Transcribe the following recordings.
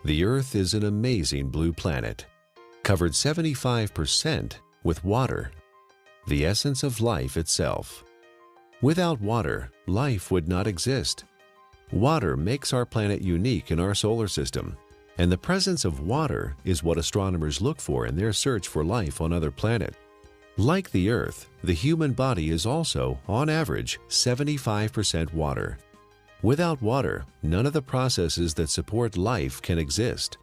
The Earth is an amazing blue planet, covered 75% with water, the essence of life itself. Without water, life would not exist. Water makes our planet unique in our solar system, and the presence of water is what astronomers look for in their search for life on other planets. Like the Earth, the human body is also, on average, 75% water. Without water, none of the processes that support life can exist.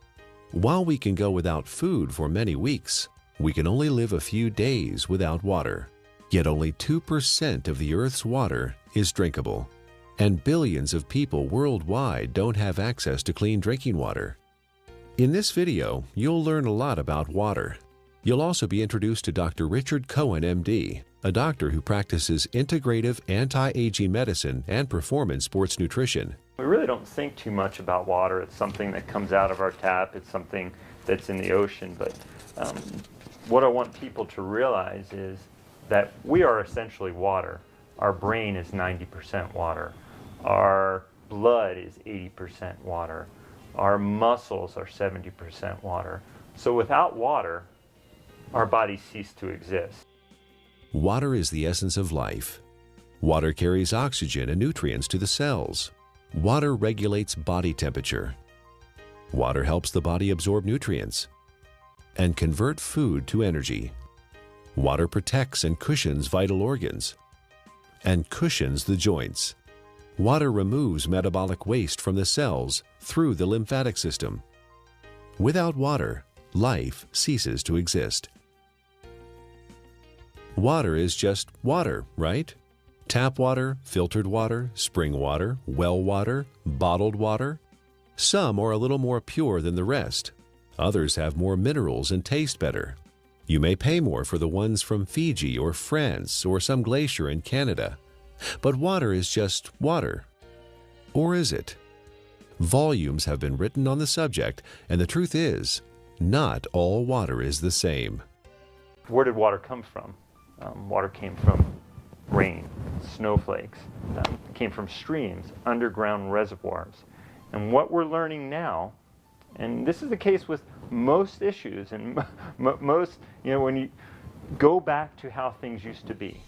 While we can go without food for many weeks, we can only live a few days without water. Yet only 2% of the Earth's water is drinkable, and billions of people worldwide don't have access to clean drinking water. In this video, you'll learn a lot about water. You'll also be introduced to Dr. Richard Cohen, MD, a doctor who practices integrative anti-aging medicine and performance sports nutrition. We really don't think too much about water. It's something that comes out of our tap. It's something that's in the ocean. But what I want people to realize is that we are essentially water. Our brain is 90% water. Our blood is 80% water. Our muscles are 70% water. So without water, our bodies cease to exist. Water is the essence of life. Water carries oxygen and nutrients to the cells. Water regulates body temperature. Water helps the body absorb nutrients and convert food to energy. Water protects and cushions vital organs and cushions the joints. Water removes metabolic waste from the cells through the lymphatic system. Without water, life ceases to exist. Water is just water, right? Tap water, filtered water, spring water, well water, bottled water. Some are a little more pure than the rest. Others have more minerals and taste better. You may pay more for the ones from Fiji or France or some glacier in Canada. But water is just water. Or is it? Volumes have been written on the subject, and the truth is, not all water is the same. Where did water come from? Water came from rain, snowflakes. It came from streams, underground reservoirs. And what we're learning now, and this is the case with most issues, and most, when you go back to how things used to be.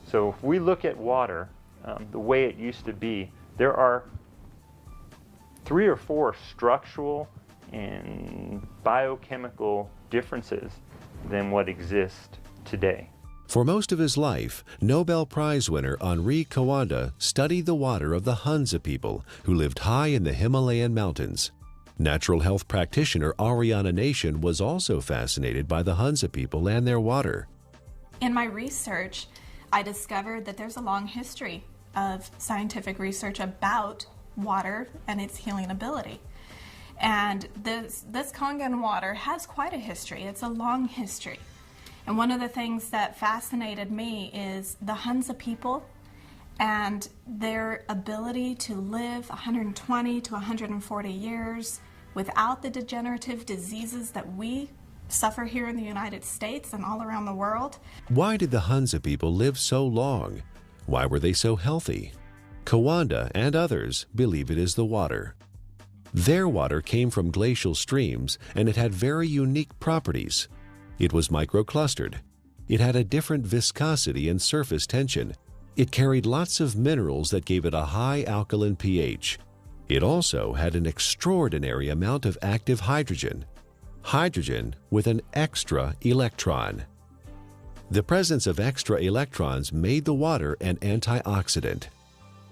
So if we look at water, the way it used to be, there are 3 or 4 structural and biochemical differences than what exists today. For most of his life, Nobel Prize winner Henri Coanda studied the water of the Hunza people who lived high in the Himalayan mountains. Natural health practitioner Ariana Nation was also fascinated by the Hunza people and their water. In my research, I discovered that there's a long history of scientific research about water and its healing ability. And this Kangen water has quite a history. It's a long history. And one of the things that fascinated me is the Hunza people and their ability to live 120 to 140 years without the degenerative diseases that we suffer here in the United States and all around the world. Why did the Hunza people live so long? Why were they so healthy? Coanda and others believe it is the water. Their water came from glacial streams, and it had very unique properties. It was microclustered. It had a different viscosity and surface tension. It carried lots of minerals that gave it a high alkaline pH. It also had an extraordinary amount of active hydrogen. Hydrogen with an extra electron. The presence of extra electrons made the water an antioxidant.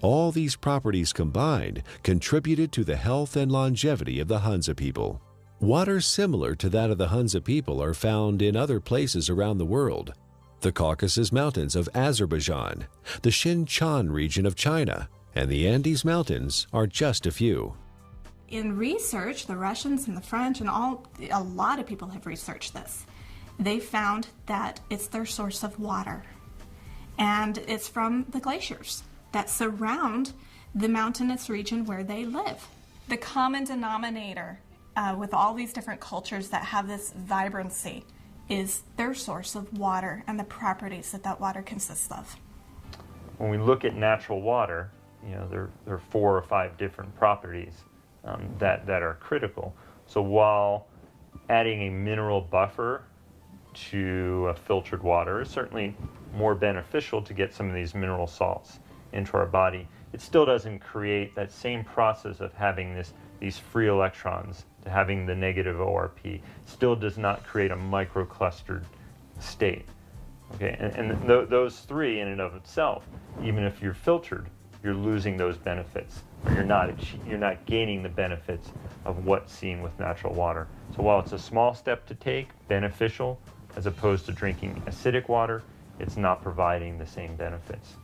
All these properties combined contributed to the health and longevity of the Hunza people. Waters similar to that of the Hunza people are found in other places around the world. The Caucasus Mountains of Azerbaijan, the Xinjiang region of China, and the Andes Mountains are just a few. In research, the Russians and the French and a lot of people have researched this. They found that it's their source of water. And it's from the glaciers that surround the mountainous region where they live. The common denominator with all these different cultures that have this vibrancy is their source of water and the properties that that water consists of. When we look at natural water, there are 4 or 5 different properties that are critical. So while adding a mineral buffer to filtered water is certainly more beneficial to get some of these mineral salts into our body, it still doesn't create that same process of having these free electrons, to having the negative ORP, still does not create a microclustered state. Okay, and those three in and of itself, even if you're filtered, you're losing those benefits, or you're not gaining the benefits of what's seen with natural water. So while it's a small step to take, beneficial, as opposed to drinking acidic water, it's not providing the same benefits.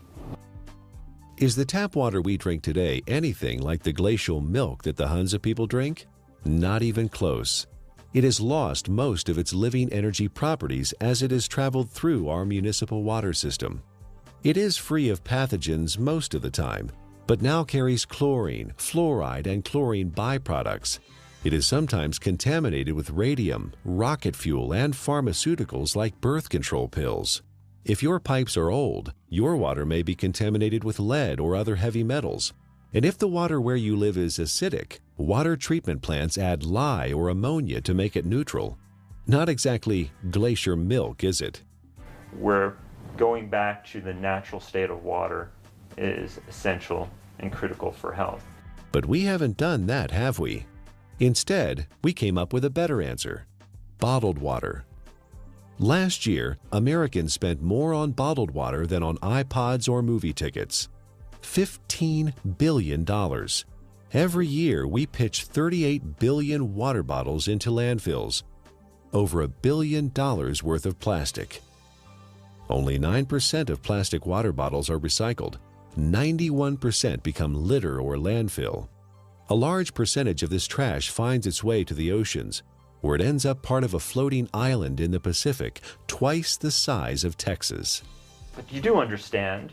Is the tap water we drink today anything like the glacial milk that the Hunza people drink? Not even close. It has lost most of its living energy properties as it has traveled through our municipal water system. It is free of pathogens most of the time, but now carries chlorine, fluoride, and chlorine byproducts. It is sometimes contaminated with radium, rocket fuel, and pharmaceuticals like birth control pills. If your pipes are old, your water may be contaminated with lead or other heavy metals. And if the water where you live is acidic, water treatment plants add lye or ammonia to make it neutral. Not exactly glacier milk, is it? Where going back to the natural state of water is essential and critical for health. But we haven't done that, have we? Instead, we came up with a better answer: bottled water. Last year, Americans spent more on bottled water than on iPods or movie tickets. $15 billion. Every year, we pitch 38 billion water bottles into landfills. Over $1 billion worth of plastic. Only 9% of plastic water bottles are recycled. 91% become litter or landfill. A large percentage of this trash finds its way to the oceans, where it ends up part of a floating island in the Pacific, twice the size of Texas. But you do understand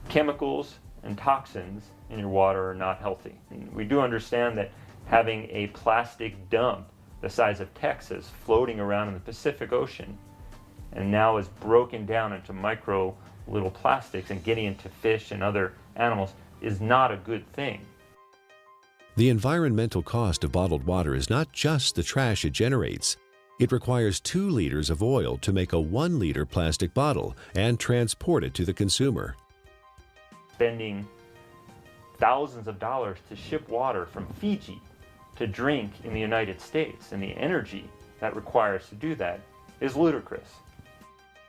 chemicals and toxins in your water are not healthy. And we do understand that having a plastic dump the size of Texas floating around in the Pacific Ocean and now is broken down into micro little plastics and getting into fish and other animals is not a good thing. The environmental cost of bottled water is not just the trash it generates. It requires 2 liters of oil to make a 1-liter plastic bottle and transport it to the consumer. Spending thousands of dollars to ship water from Fiji to drink in the United States, and the energy that requires to do that is ludicrous.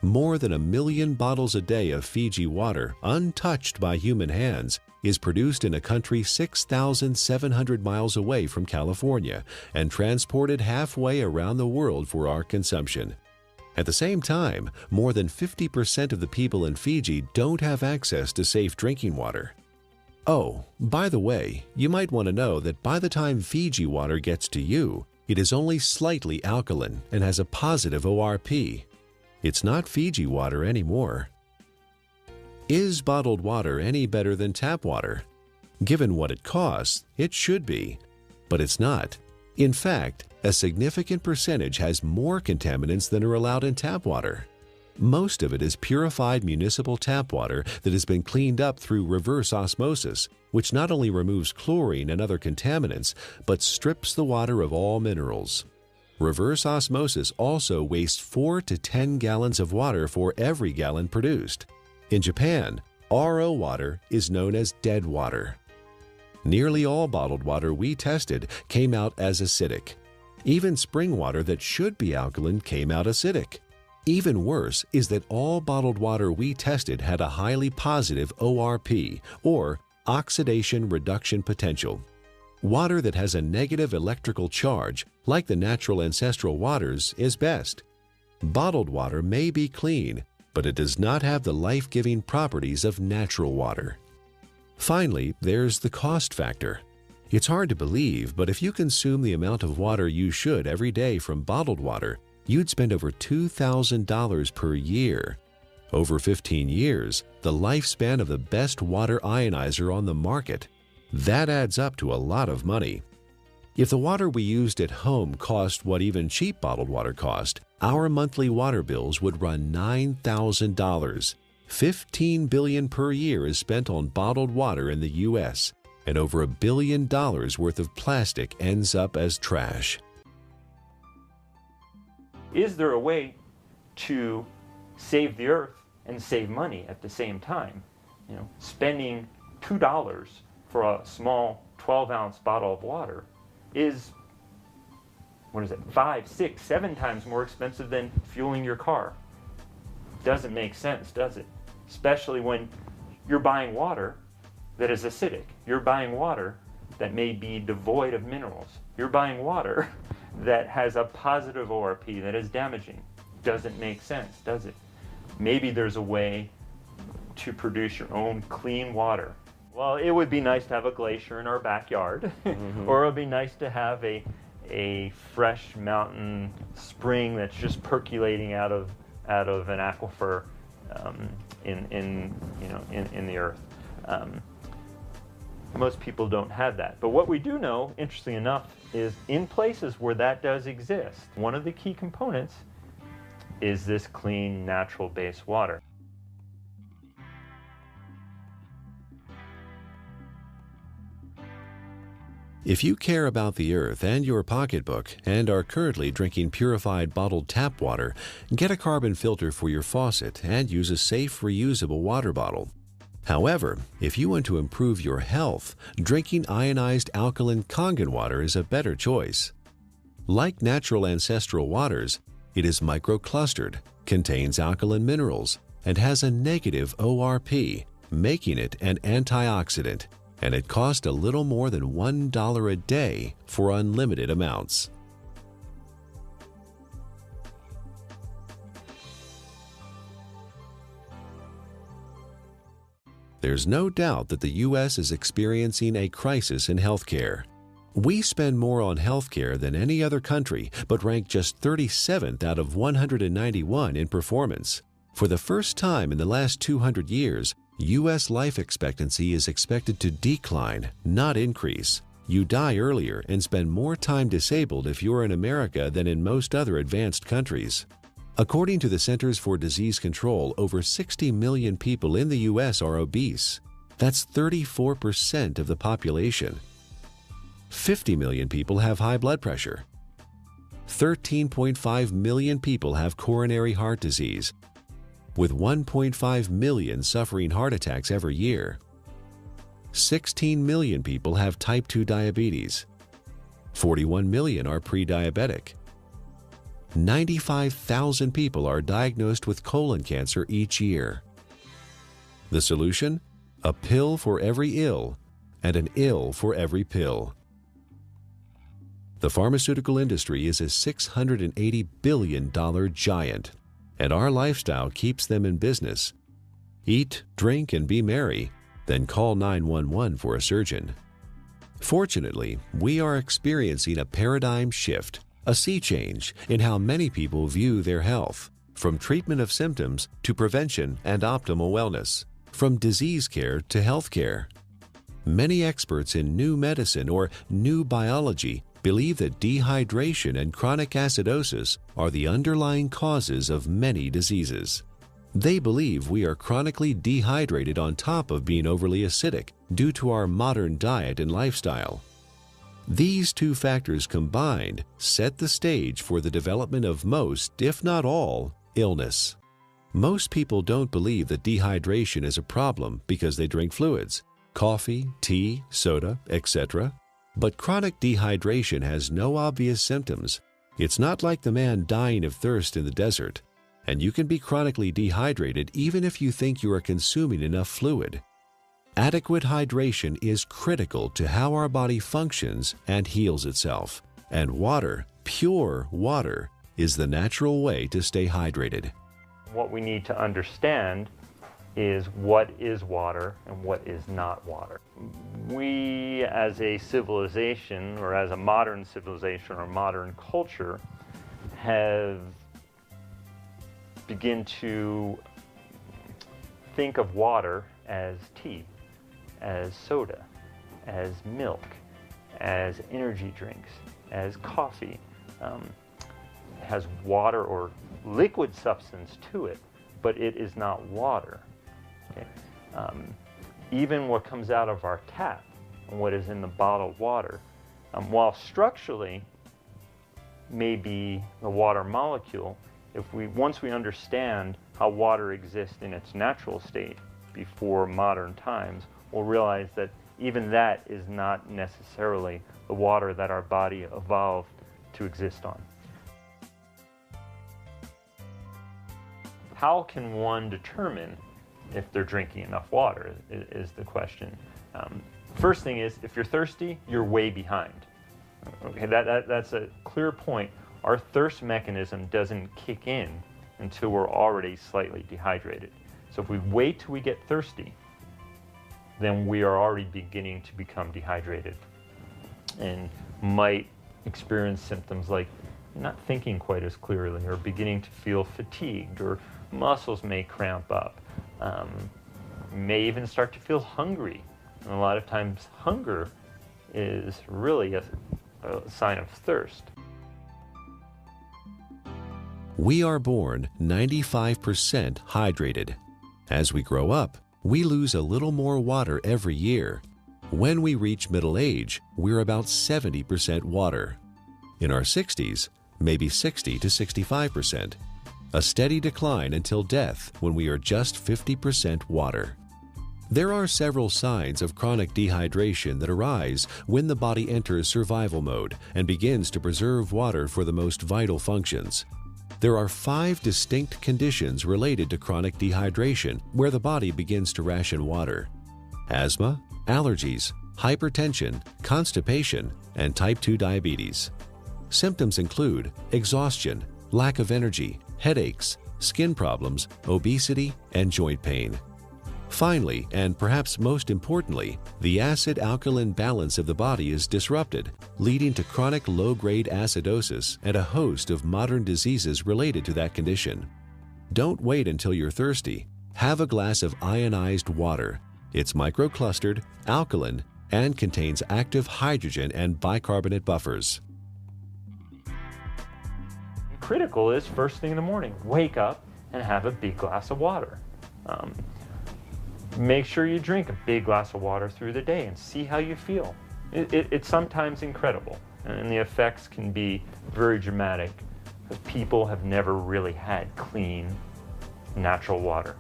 More than 1 million bottles a day of Fiji water, untouched by human hands, is produced in a country 6,700 miles away from California and transported halfway around the world for our consumption. At the same time, more than 50% of the people in Fiji don't have access to safe drinking water. Oh, by the way, you might want to know that by the time Fiji water gets to you, it is only slightly alkaline and has a positive ORP. It's not Fiji water anymore. Is bottled water any better than tap water? Given what it costs, it should be, but it's not. In fact, a significant percentage has more contaminants than are allowed in tap water. Most of it is purified municipal tap water that has been cleaned up through reverse osmosis, which not only removes chlorine and other contaminants, but strips the water of all minerals. Reverse osmosis also wastes 4 to 10 gallons of water for every gallon produced. In Japan, RO water is known as dead water. Nearly all bottled water we tested came out as acidic. Even spring water that should be alkaline came out acidic. Even worse is that all bottled water we tested had a highly positive ORP, or oxidation reduction potential. Water that has a negative electrical charge, like the natural ancestral waters, is best. Bottled water may be clean, but it does not have the life-giving properties of natural water. Finally, there's the cost factor. It's hard to believe, but if you consume the amount of water you should every day from bottled water, you'd spend over $2,000 per year. Over 15 years, the lifespan of the best water ionizer on the market. That adds up to a lot of money. If the water we used at home cost what even cheap bottled water cost, our monthly water bills would run $9,000. $15 billion per year is spent on bottled water in the U.S. and over $1 billion worth of plastic ends up as trash. Is there a way to save the earth and save money at the same time? You know, spending $2 for a small 12-ounce bottle of water is, what is it, 5, 6, 7 times more expensive than fueling your car. Doesn't make sense, does it? Especially when you're buying water that is acidic. You're buying water that may be devoid of minerals. You're buying water that has a positive ORP that is damaging. Doesn't make sense, does it? Maybe there's a way to produce your own clean water. Well, it would be nice to have a glacier in our backyard, or it would be nice to have a fresh mountain spring that's just percolating out of an aquifer in the earth. Most people don't have that. But what we do know, interestingly enough, is in places where that does exist, one of the key components is this clean, natural-based water. If you care about the earth and your pocketbook and are currently drinking purified bottled tap water, get a carbon filter for your faucet and use a safe, reusable water bottle. However, if you want to improve your health, drinking ionized alkaline Kangen water is a better choice. Like natural ancestral waters, it is microclustered, contains alkaline minerals, and has a negative ORP, making it an antioxidant, and it costs a little more than $1 a day for unlimited amounts. There's no doubt that the U.S. is experiencing a crisis in healthcare. We spend more on healthcare than any other country, but rank just 37th out of 191 in performance. For the first time in the last 200 years, U.S. life expectancy is expected to decline, not increase. You die earlier and spend more time disabled if you're in America than in most other advanced countries. According to the Centers for Disease Control, over 60 million people in the U.S. are obese. That's 34% of the population. 50 million people have high blood pressure. 13.5 million people have coronary heart disease, with 1.5 million suffering heart attacks every year. 16 million people have type 2 diabetes. 41 million are pre-diabetic. 95,000 people are diagnosed with colon cancer each year. The solution? A pill for every ill and an ill for every pill. The pharmaceutical industry is a $680 billion giant, and our lifestyle keeps them in business. Eat, drink, and be merry, then call 911 for a surgeon. Fortunately, we are experiencing a paradigm shift, a sea change in how many people view their health, from treatment of symptoms to prevention and optimal wellness, from disease care to health care. Many experts in new medicine or new biology believe that dehydration and chronic acidosis are the underlying causes of many diseases. They believe we are chronically dehydrated on top of being overly acidic due to our modern diet and lifestyle. These two factors combined set the stage for the development of most, if not all, illness. Most people don't believe that dehydration is a problem because they drink fluids, coffee, tea, soda, etc. But chronic dehydration has no obvious symptoms. It's not like the man dying of thirst in the desert, and you can be chronically dehydrated even if you think you are consuming enough fluid. Adequate hydration is critical to how our body functions and heals itself, and water, pure water, is the natural way to stay hydrated. What we need to understand is what is water and what is not water. We as a civilization, or as a modern civilization or modern culture, have begun to think of water as tea, as soda, as milk, as energy drinks, as coffee. It has water or liquid substance to it, but it is not water. Okay? Even what comes out of our tap and what is in the bottled water. While structurally maybe the water molecule, once we understand how water exists in its natural state before modern times, we'll realize that even that is not necessarily the water that our body evolved to exist on. How can one determine if they're drinking enough water is the question. First thing is, if you're thirsty, you're way behind. Okay, that's a clear point. Our thirst mechanism doesn't kick in until we're already slightly dehydrated. So if we wait till we get thirsty, then we are already beginning to become dehydrated and might experience symptoms like not thinking quite as clearly, or beginning to feel fatigued, or muscles may cramp up, may even start to feel hungry. And a lot of times hunger is really a sign of thirst. We are born 95% hydrated. As we grow up, we lose a little more water every year. When we reach middle age, we're about 70% water. In our 60s, maybe 60 to 65%. A steady decline until death when we are just 50% water. There are several signs of chronic dehydration that arise when the body enters survival mode and begins to preserve water for the most vital functions. There are 5 distinct conditions related to chronic dehydration where the body begins to ration water: asthma, allergies, hypertension, constipation, and type 2 diabetes. Symptoms include exhaustion, lack of energy, headaches, skin problems, obesity, and joint pain. Finally, and perhaps most importantly, the acid-alkaline balance of the body is disrupted, leading to chronic low-grade acidosis and a host of modern diseases related to that condition. Don't wait until you're thirsty. Have a glass of ionized water. It's microclustered, alkaline, and contains active hydrogen and bicarbonate buffers. Critical is first thing in the morning, wake up and have a big glass of water. Make sure you drink a big glass of water through the day and see how you feel. It's sometimes incredible, and the effects can be very dramatic because people have never really had clean, natural water.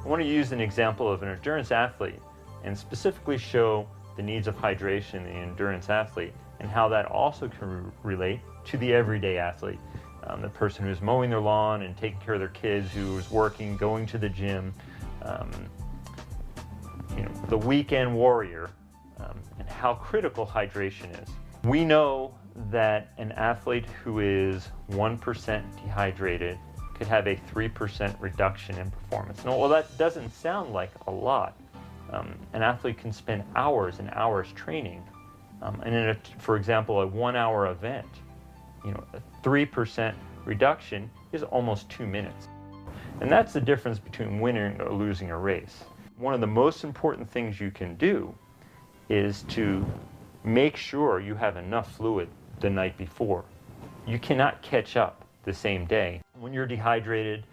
I want to use an example of an endurance athlete and specifically show the needs of hydration in the endurance athlete and how that also can relate to the everyday athlete. The person who's mowing their lawn and taking care of their kids, who is working, going to the gym, the weekend warrior, and how critical hydration is. We know that an athlete who is 1% dehydrated could have a 3% reduction in performance. Now, well, that doesn't sound like a lot. An athlete can spend hours and hours training, and in for example, a 1-hour event, a 3% reduction is almost 2 minutes. And that's the difference between winning or losing a race. One of the most important things you can do is to make sure you have enough fluid the night before. You cannot catch up the same day. When you're dehydrated,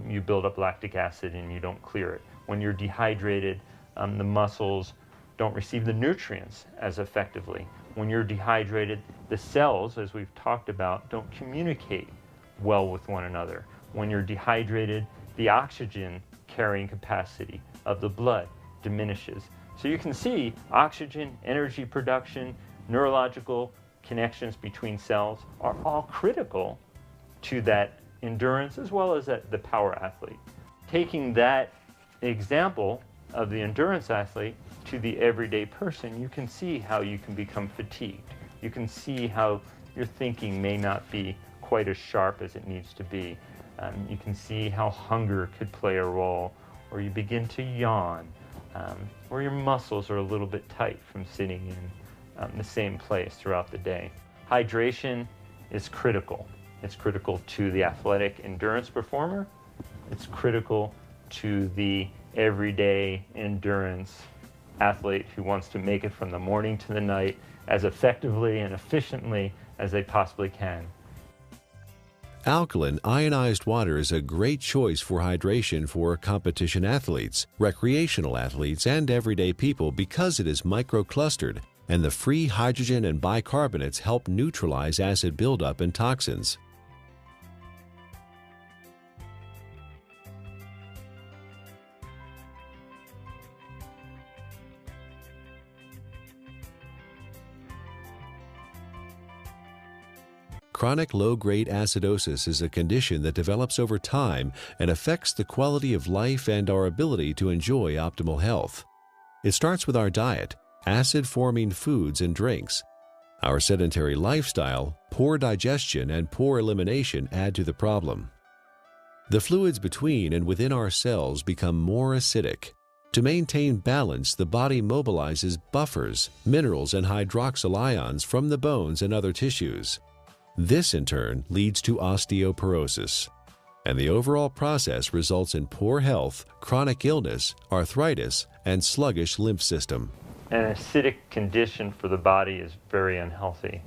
you build up lactic acid and you don't clear it. When you're dehydrated, the muscles don't receive the nutrients as effectively. When you're dehydrated, the cells, as we've talked about, don't communicate well with one another. When you're dehydrated, the oxygen carrying capacity of the blood diminishes. So you can see oxygen, energy production, neurological connections between cells are all critical to that endurance as well as the power athlete. Taking that example of the endurance athlete to the everyday person, you can see how you can become fatigued. You can see how your thinking may not be quite as sharp as it needs to be. You can see how hunger could play a role, or you begin to yawn, or your muscles are a little bit tight from sitting in the same place throughout the day. Hydration is critical. It's critical to the athletic endurance performer. It's critical to the everyday endurance athlete who wants to make it from the morning to the night as effectively and efficiently as they possibly can. Alkaline ionized water is a great choice for hydration for competition athletes, recreational athletes, and everyday people because it is microclustered, and the free hydrogen and bicarbonates help neutralize acid buildup and toxins. Chronic low-grade acidosis is a condition that develops over time and affects the quality of life and our ability to enjoy optimal health. It starts with our diet, acid-forming foods and drinks. Our sedentary lifestyle, poor digestion, and poor elimination add to the problem. The fluids between and within our cells become more acidic. To maintain balance, the body mobilizes buffers, minerals, and hydroxyl ions from the bones and other tissues. This, in turn, leads to osteoporosis, and the overall process results in poor health, chronic illness, arthritis, and sluggish lymph system. An acidic condition for the body is very unhealthy.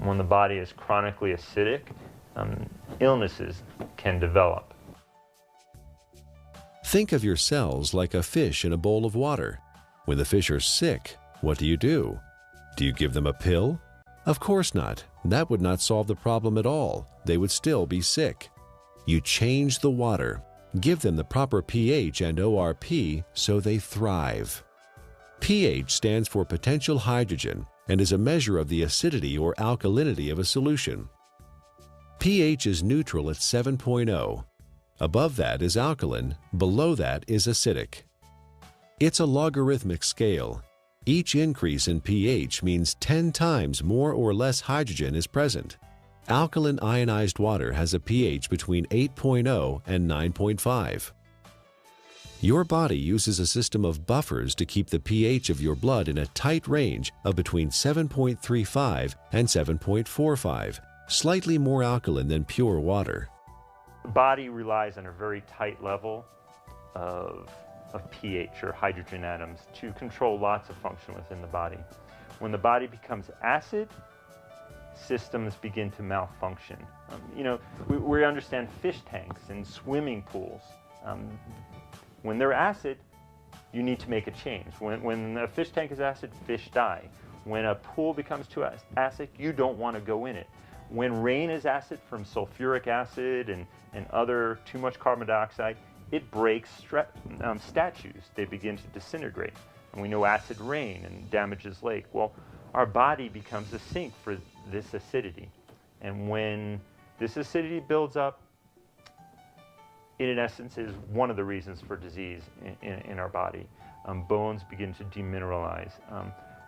When the body is chronically acidic, illnesses can develop. Think of your cells like a fish in a bowl of water. When the fish are sick, what do? Do you give them a pill? Of course not. That would not solve the problem at all. They would still be sick. You change the water, give them the proper pH and ORP so they thrive. pH stands for potential hydrogen and is a measure of the acidity or alkalinity of a solution. pH is neutral at 7.0. Above that is alkaline, below that is acidic. It's a logarithmic scale. Each increase in pH means 10 times more or less hydrogen is present. Alkaline ionized water has a pH between 8.0 and 9.5. Your body uses a system of buffers to keep the pH of your blood in a tight range of between 7.35 and 7.45, slightly more alkaline than pure water. The body relies on a very tight level of pH, or hydrogen atoms, to control lots of function within the body. When the body becomes acid, systems begin to malfunction. We understand fish tanks and swimming pools. When they're acid, you need to make a change. When a fish tank is acid, fish die. When a pool becomes too acid, you don't want to go in it. When rain is acid from sulfuric acid and other too much carbon dioxide, it breaks statues. They begin to disintegrate. And we know acid rain and damages lake. Well, our body becomes a sink for this acidity. And when this acidity builds up, it in essence is one of the reasons for disease in our body. Bones begin to demineralize.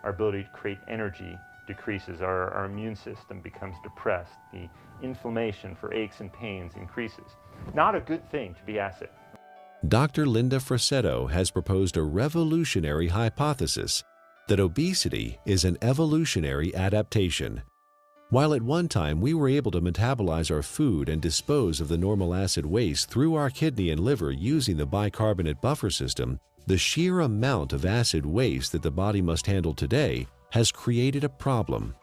Our ability to create energy decreases. Our immune system becomes depressed. The inflammation for aches and pains increases. Not a good thing to be acid. Dr. Linda Frassetto has proposed a revolutionary hypothesis that obesity is an evolutionary adaptation. While at one time we were able to metabolize our food and dispose of the normal acid waste through our kidney and liver using the bicarbonate buffer system, the sheer amount of acid waste that the body must handle today has created a problem.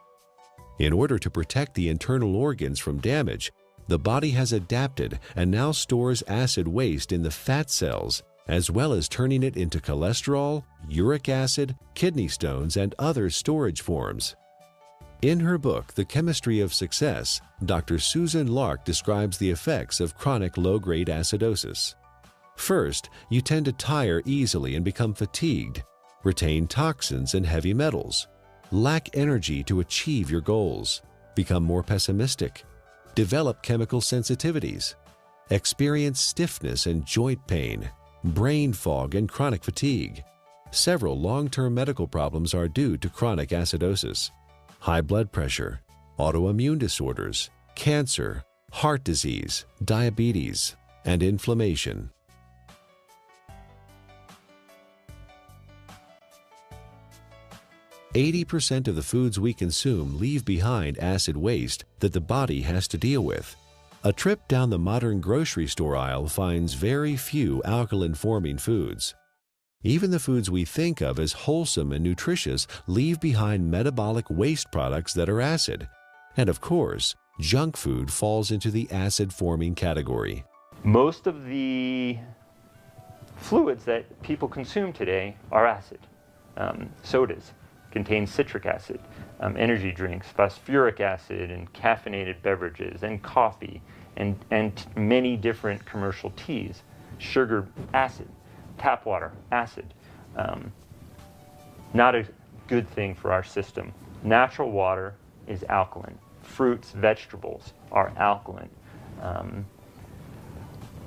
In order to protect the internal organs from damage, the body has adapted and now stores acid waste in the fat cells, as well as turning it into cholesterol, uric acid, kidney stones, and other storage forms. In her book, The Chemistry of Success, Dr. Susan Lark describes the effects of chronic low-grade acidosis. First, you tend to tire easily and become fatigued, retain toxins and heavy metals, lack energy to achieve your goals, become more pessimistic, develop chemical sensitivities, experience stiffness and joint pain, brain fog, and chronic fatigue. Several long-term medical problems are due to chronic acidosis: high blood pressure, autoimmune disorders, cancer, heart disease, diabetes, and inflammation. "80% of the foods we consume leave behind acid waste that the body has to deal with. A trip down the modern grocery store aisle finds very few alkaline-forming foods. Even the foods we think of as wholesome and nutritious leave behind metabolic waste products that are acid. And of course, junk food falls into the acid-forming category. Most of the fluids that people consume today are acid. Sodas contain citric acid, energy drinks, phosphoric acid, and caffeinated beverages, and coffee, and many different commercial teas. Sugar, acid. Tap water, acid. Not a good thing for our system. Natural water is alkaline. Fruits, vegetables are alkaline.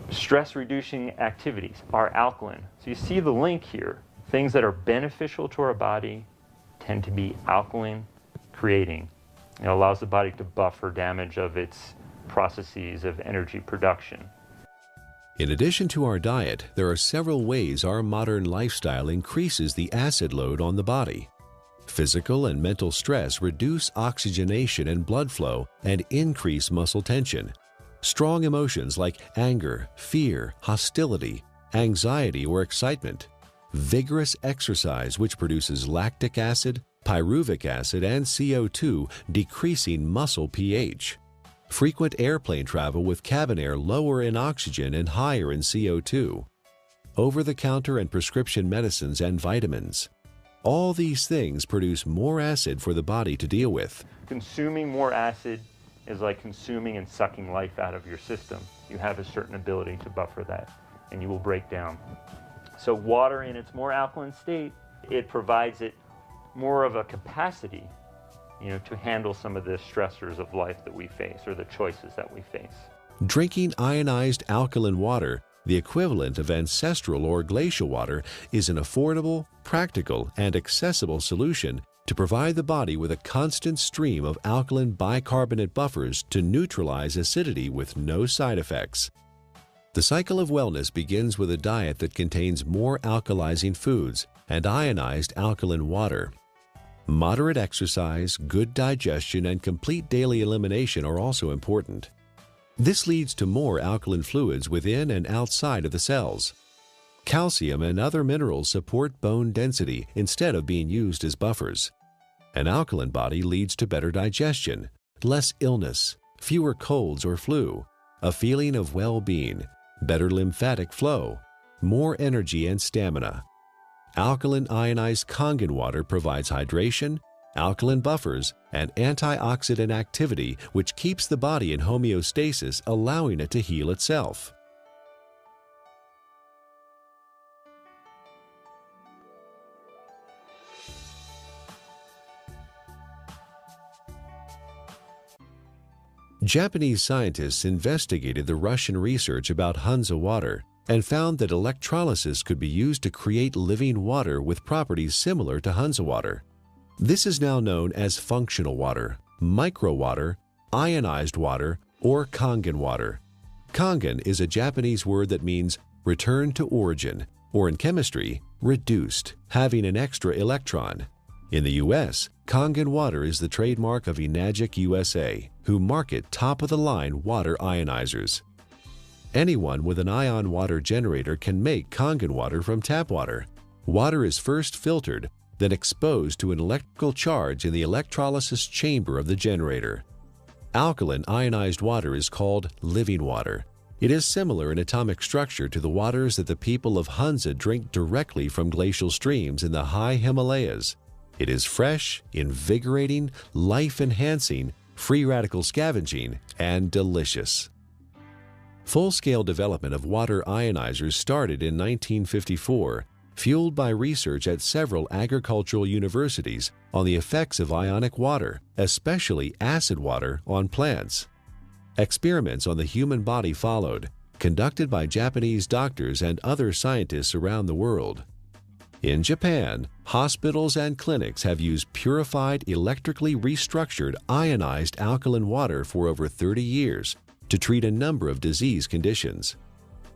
Stress-reducing activities are alkaline. So you see the link here. Things that are beneficial to our body tend to be alkaline creating. It allows the body to buffer damage of its processes of energy production. In addition to our diet, there are several ways our modern lifestyle increases the acid load on the body. Physical and mental stress reduce oxygenation and blood flow and increase muscle tension. Strong emotions like anger, fear, hostility, anxiety, or excitement. Vigorous exercise, which produces lactic acid, pyruvic acid, and CO2, decreasing muscle pH. Frequent airplane travel with cabin air lower in oxygen and higher in CO2. Over-the-counter and prescription medicines and vitamins. All these things produce more acid for the body to deal with. Consuming more acid is like consuming and sucking life out of your system. You have a certain ability to buffer that, and you will break down. So water in its more alkaline state, it provides it more of a capacity, to handle some of the stressors of life that we face, or the choices that we face. Drinking ionized alkaline water, the equivalent of ancestral or glacial water, is an affordable, practical, and accessible solution to provide the body with a constant stream of alkaline bicarbonate buffers to neutralize acidity with no side effects. The cycle of wellness begins with a diet that contains more alkalizing foods and ionized alkaline water. Moderate exercise, good digestion, and complete daily elimination are also important. This leads to more alkaline fluids within and outside of the cells. Calcium and other minerals support bone density instead of being used as buffers. An alkaline body leads to better digestion, less illness, fewer colds or flu, a feeling of well-being, better lymphatic flow, more energy and stamina. Alkaline ionized Kangen water provides hydration, alkaline buffers, and antioxidant activity, which keeps the body in homeostasis, allowing it to heal itself. Japanese scientists investigated the Russian research about Hansa water and found that electrolysis could be used to create living water with properties similar to Hansa water. This is now known as functional water, micro water, ionized water, or Kangen water. Kangen is a Japanese word that means return to origin, or in chemistry, reduced, having an extra electron. In the U.S., Kangen water is the trademark of Enagic USA, who market top-of-the-line water ionizers. Anyone with an ion water generator can make Kangen water from tap water. Water is first filtered, then exposed to an electrical charge in the electrolysis chamber of the generator. Alkaline ionized water is called living water. It is similar in atomic structure to the waters that the people of Hansa drink directly from glacial streams in the high Himalayas. It is fresh, invigorating, life-enhancing, free radical scavenging, and delicious. Full-scale development of water ionizers started in 1954, fueled by research at several agricultural universities on the effects of ionic water, especially acid water, on plants. Experiments on the human body followed, conducted by Japanese doctors and other scientists around the world. In Japan, hospitals and clinics have used purified, electrically restructured, ionized alkaline water for over 30 years to treat a number of disease conditions.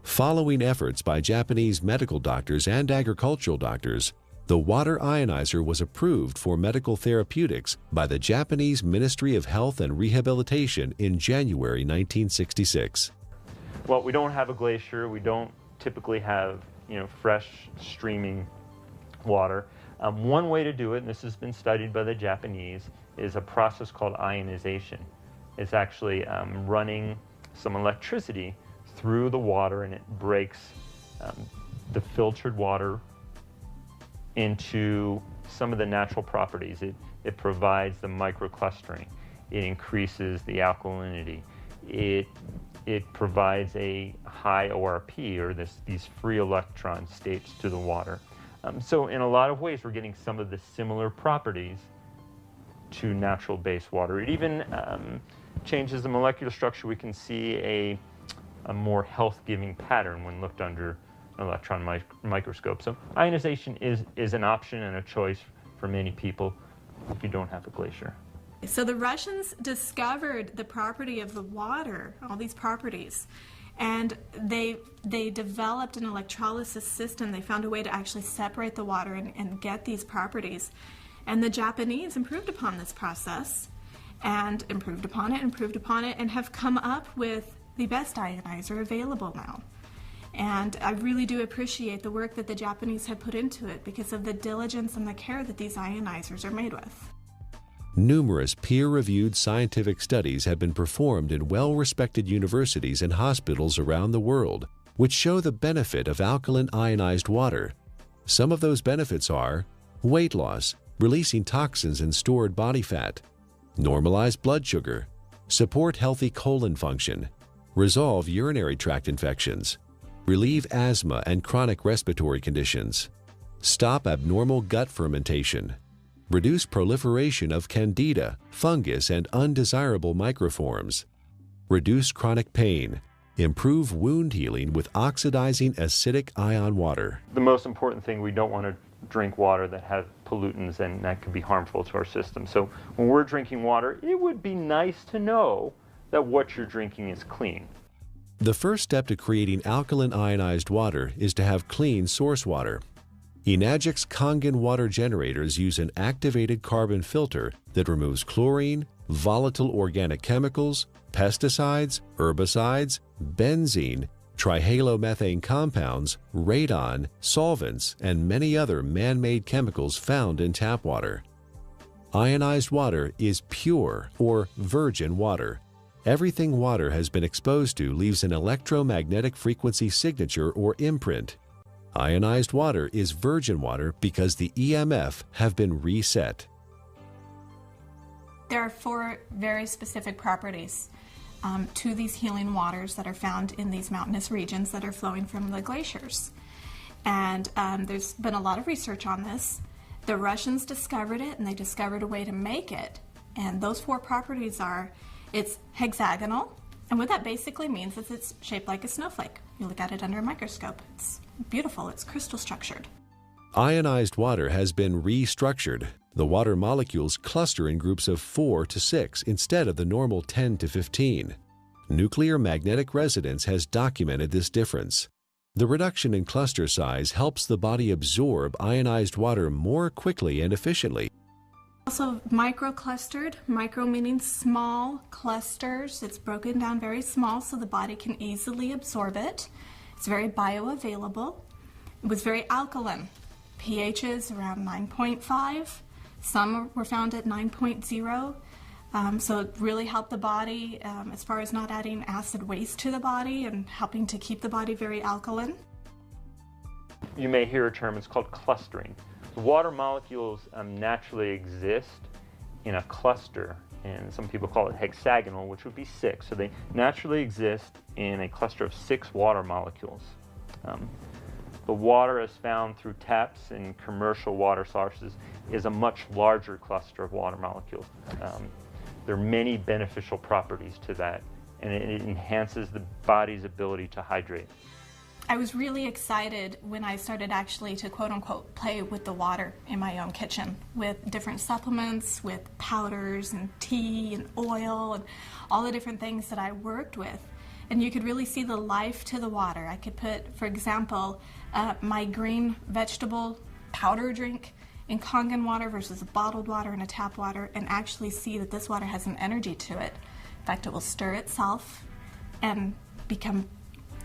Following efforts by Japanese medical doctors and agricultural doctors, the water ionizer was approved for medical therapeutics by the Japanese Ministry of Health and Rehabilitation in January 1966. Well, we don't have a glacier. We don't typically have, fresh streaming water. One way to do it, and this has been studied by the Japanese, is a process called ionization. It's actually running some electricity through the water, and it breaks the filtered water into some of the natural properties. It provides the microclustering. It increases the alkalinity. It provides a high ORP, or these free electron states, to the water. So in a lot of ways, we're getting some of the similar properties to natural base water. It even changes the molecular structure. We can see a more health-giving pattern when looked under an electron microscope. So ionization is an option and a choice for many people if you don't have a glacier. So the Russians discovered the property of the water, all these properties, and they developed an electrolysis system. They found a way to actually separate the water and get these properties. And the Japanese improved upon this process and improved upon it, and have come up with the best ionizer available now. And I really do appreciate the work that the Japanese have put into it because of the diligence and the care that these ionizers are made with. Numerous peer-reviewed scientific studies have been performed in well-respected universities and hospitals around the world, which show the benefit of alkaline ionized water. Some of those benefits are weight loss, releasing toxins and stored body fat, normalize blood sugar, support healthy colon function, resolve urinary tract infections, relieve asthma and chronic respiratory conditions, stop abnormal gut fermentation, reduce proliferation of candida, fungus, and undesirable microforms, reduce chronic pain, improve wound healing with oxidizing acidic ion water. The most important thing, we don't want to drink water that has pollutants, and that could be harmful to our system. So when we're drinking water, it would be nice to know that what you're drinking is clean. The first step to creating alkaline ionized water is to have clean source water. Enagic's Kangen water generators use an activated carbon filter that removes chlorine, volatile organic chemicals, pesticides, herbicides, benzene, trihalomethane compounds, radon, solvents, and many other man-made chemicals found in tap water. Ionized water is pure or virgin water. Everything water has been exposed to leaves an electromagnetic frequency signature or imprint. Ionized water is virgin water because the EMF have been reset. There are 4 very specific properties to these healing waters that are found in these mountainous regions that are flowing from the glaciers. And there's been a lot of research on this. The Russians discovered it, and they discovered a way to make it. And those 4 properties are, it's hexagonal, and what that basically means is it's shaped like a snowflake. You look at it under a microscope. It's beautiful. It's crystal structured. Ionized water has been restructured. The water molecules cluster in groups of 4 to 6 instead of the normal 10 to 15. Nuclear magnetic resonance has documented this difference. The reduction in cluster size helps the body absorb ionized water more quickly and efficiently. Also microclustered, micro meaning small clusters. It's broken down very small so the body can easily absorb it. It's very bioavailable. It was very alkaline. pHs around 9.5. Some were found at 9.0. So it really helped the body as far as not adding acid waste to the body and helping to keep the body very alkaline. You may hear a term, it's called clustering. The water molecules naturally exist in a cluster, and some people call it hexagonal, which would be 6. So they naturally exist in a cluster of 6 water molecules. The water as found through taps and commercial water sources is a much larger cluster of water molecules. There are many beneficial properties to that, and it enhances the body's ability to hydrate. I was really excited when I started actually to quote-unquote play with the water in my own kitchen with different supplements, with powders and tea and oil and all the different things that I worked with. And you could really see the life to the water. I could put, for example, my green vegetable powder drink in Kangen water versus a bottled water and a tap water, and actually see that this water has an energy to it. In fact, it will stir itself and become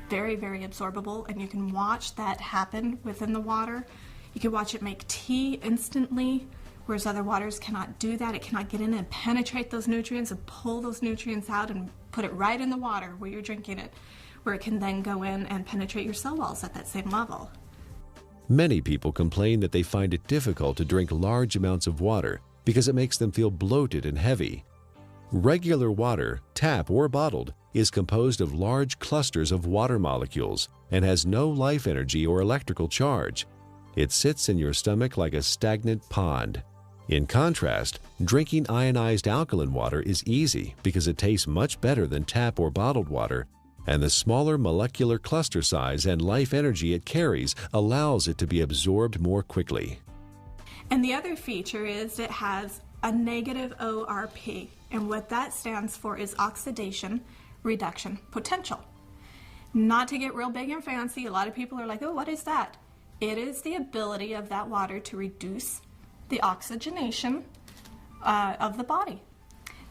very, very absorbable, and you can watch that happen within the water. You can watch it make tea instantly, whereas other waters cannot do that. It cannot get in and penetrate those nutrients and pull those nutrients out and put it right in the water where you're drinking it, where it can then go in and penetrate your cell walls at that same level. Many people complain that they find it difficult to drink large amounts of water because it makes them feel bloated and heavy. Regular water, tap or bottled, is composed of large clusters of water molecules and has no life energy or electrical charge. It sits in your stomach like a stagnant pond. In contrast, drinking ionized alkaline water is easy because it tastes much better than tap or bottled water, and the smaller molecular cluster size and life energy it carries allows it to be absorbed more quickly. And the other feature is it has a negative ORP, and what that stands for is oxidation reduction potential. Not to get real big and fancy, a lot of people are like, oh, what is that? It is the ability of that water to reduce the oxygenation of the body.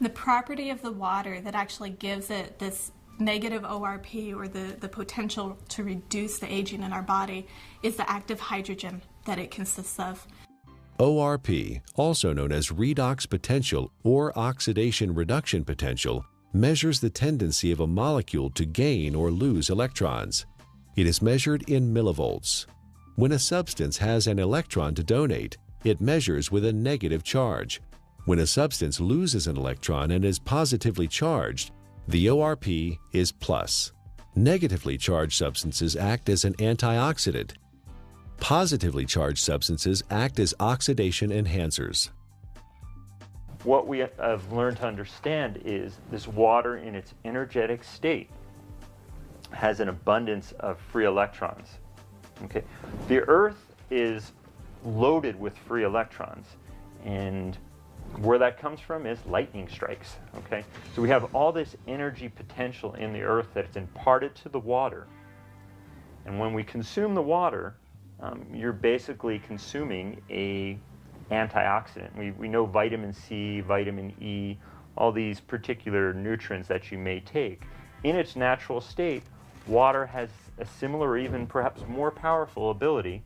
The property of the water that actually gives it this negative ORP, or the potential to reduce the aging in our body, is the active hydrogen that it consists of. ORP, also known as redox potential or oxidation reduction potential, measures the tendency of a molecule to gain or lose electrons. It is measured in millivolts. When a substance has an electron to donate, it measures with a negative charge. When a substance loses an electron and is positively charged, the ORP is plus. Negatively charged substances act as an antioxidant. Positively charged substances act as oxidation enhancers. What we have learned to understand is this water in its energetic state has an abundance of free electrons. Okay? The Earth is loaded with free electrons, and where that comes from is lightning strikes. Okay? So we have all this energy potential in the Earth that's imparted to the water, and when we consume the water, you're basically consuming a antioxidant. We know vitamin C, vitamin E, all these particular nutrients that you may take. In its natural state, water has a similar or even perhaps more powerful ability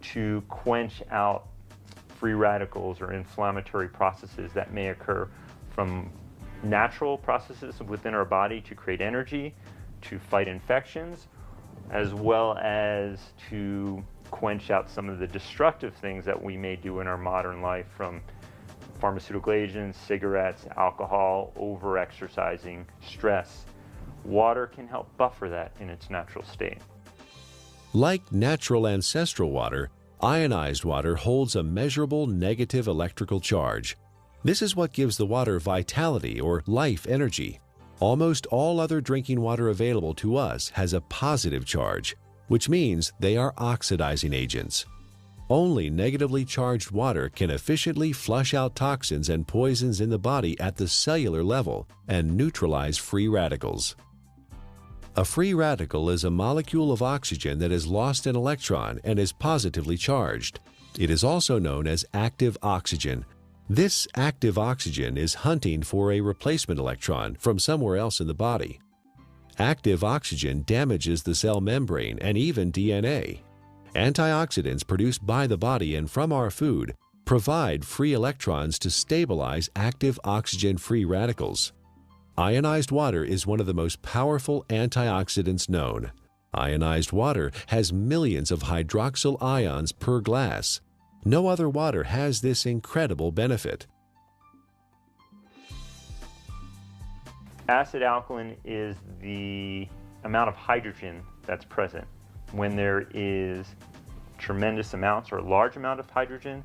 to quench out free radicals or inflammatory processes that may occur from natural processes within our body to create energy, to fight infections, as well as to quench out some of the destructive things that we may do in our modern life, from pharmaceutical agents, cigarettes, alcohol, over-exercising, stress. Water can help buffer that in its natural state. Like natural ancestral water, ionized water holds a measurable negative electrical charge. This is what gives the water vitality or life energy. Almost all other drinking water available to us has a positive charge, which means they are oxidizing agents. Only negatively charged water can efficiently flush out toxins and poisons in the body at the cellular level and neutralize free radicals. A free radical is a molecule of oxygen that has lost an electron and is positively charged. It is also known as active oxygen. This active oxygen is hunting for a replacement electron from somewhere else in the body. Active oxygen damages the cell membrane and even DNA. Antioxidants produced by the body and from our food provide free electrons to stabilize active oxygen-free radicals. Ionized water is one of the most powerful antioxidants known. Ionized water has millions of hydroxyl ions per glass. No other water has this incredible benefit. Acid alkaline is the amount of hydrogen that's present. When there is tremendous amounts or a large amount of hydrogen,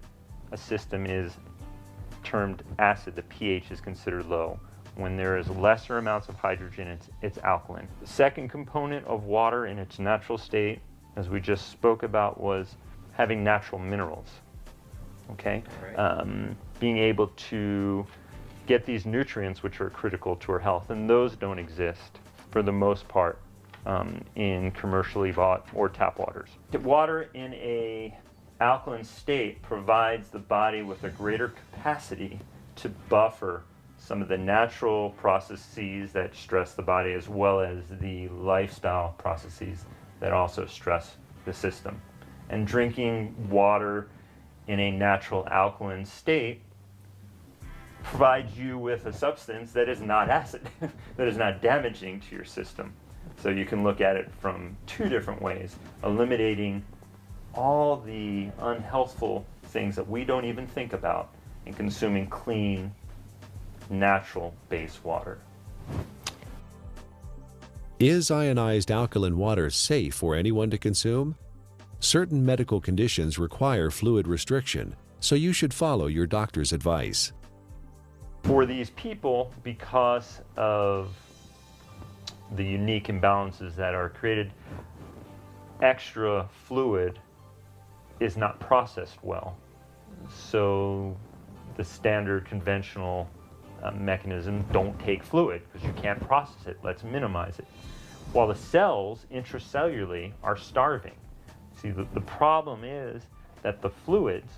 a system is termed acid. The pH is considered low. When there is lesser amounts of hydrogen, it's alkaline. The second component of water in its natural state, as we just spoke about, was having natural minerals. Okay? Right. Being able to get these nutrients which are critical to our health, and those don't exist for the most part in commercially bought or tap waters. Water in a alkaline state provides the body with a greater capacity to buffer some of the natural processes that stress the body, as well as the lifestyle processes that also stress the system. And drinking water in a natural alkaline state provides you with a substance that is not acid, that is not damaging to your system. So you can look at it from two different ways, eliminating all the unhealthful things that we don't even think about and consuming clean, natural base water. Is ionized alkaline water safe for anyone to consume? Certain medical conditions require fluid restriction, so you should follow your doctor's advice. For these people, because of the unique imbalances that are created, extra fluid is not processed well. So the standard conventional mechanism, don't take fluid because you can't process it. Let's minimize it. While the cells intracellularly are starving. See, the problem is that the fluids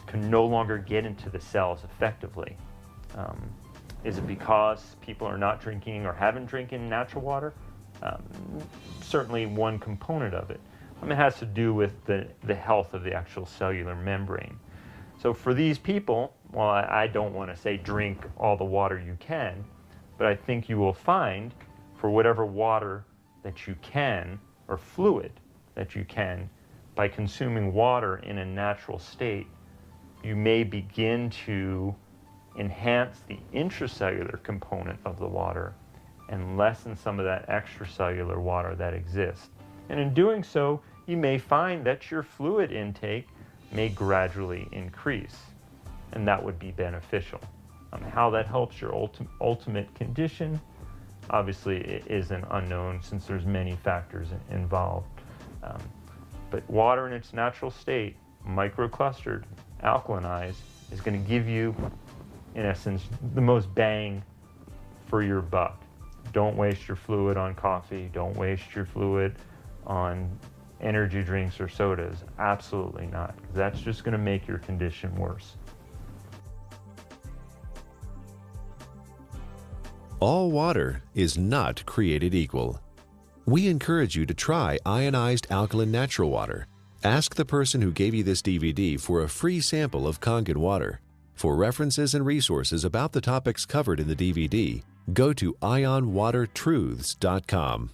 can no longer get into the cells effectively. Is it because people are not drinking or haven't drinking natural water? Certainly one component of it. It has to do with the health of the actual cellular membrane. So for these people, well, I don't want to say drink all the water you can, but I think you will find for whatever water that you can, or fluid that you can, by consuming water in a natural state, you may begin to enhance the intracellular component of the water and lessen some of that extracellular water that exists. And in doing so, you may find that your fluid intake may gradually increase, and that would be beneficial. How that helps your ultimate condition, obviously it is an unknown since there's many factors involved. But water in its natural state, microclustered, alkalinized, is going to give you, in essence, the most bang for your buck. Don't waste your fluid on coffee. Don't waste your fluid on energy drinks or sodas. Absolutely not. That's just going to make your condition worse. All water is not created equal. We encourage you to try ionized alkaline natural water. Ask the person who gave you this DVD for a free sample of Kangen water. For references and resources about the topics covered in the DVD, go to ionwatertruths.com.